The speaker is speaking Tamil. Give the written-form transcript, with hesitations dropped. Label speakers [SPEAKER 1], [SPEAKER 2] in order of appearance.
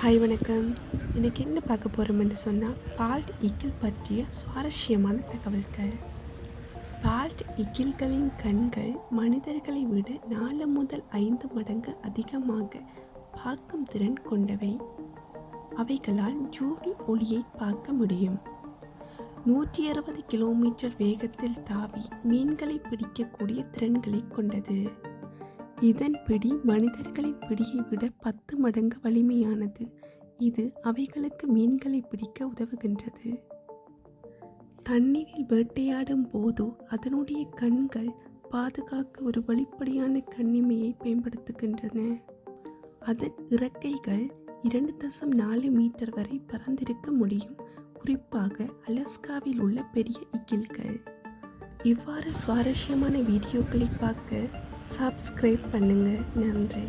[SPEAKER 1] ஹாய் வணக்கம். இன்னைக்கு என்ன பார்க்க போகிறோம்னு சொன்னால் பால்ட் ஈக்கிள் பற்றிய சுவாரஸ்யமான தகவல்கள். பால்ட் ஈக்கிள்களின் கண்கள் மனிதர்களை விட 4 முதல் 5 மடங்கு அதிகமாக பார்க்கும் திறன் கொண்டவை. அவைகளால் யூவி ஒளியை பார்க்க முடியும். 160 கிலோமீட்டர் வேகத்தில் தாவி மீன்களை பிடிக்கக்கூடிய திறன்களை கொண்டது. இதன் பிடி மனிதர்களின் பிடியை விட 10 மடங்கு வலிமையானது. இது அவைகளுக்கு மீன்களை பிடிக்க உதவுகின்றது. தண்ணீரில் வேட்டையாடும் போது அதனுடைய கண்கள் பாதுகாக்க ஒரு வெளிப்படையான கண்ணிமையை பயன்படுத்துகின்றன. அதன் இறக்கைகள் 2.4 மீட்டர் வரை பறந்திருக்க முடியும். குறிப்பாக அலாஸ்காவில் உள்ள பெரிய ஈக்கிள்கள். இவ்வாறு சுவாரஸ்யமான வீடியோக்களை பார்க்க சப்ஸ்கிரைப் பண்ணுங்க. நன்றி.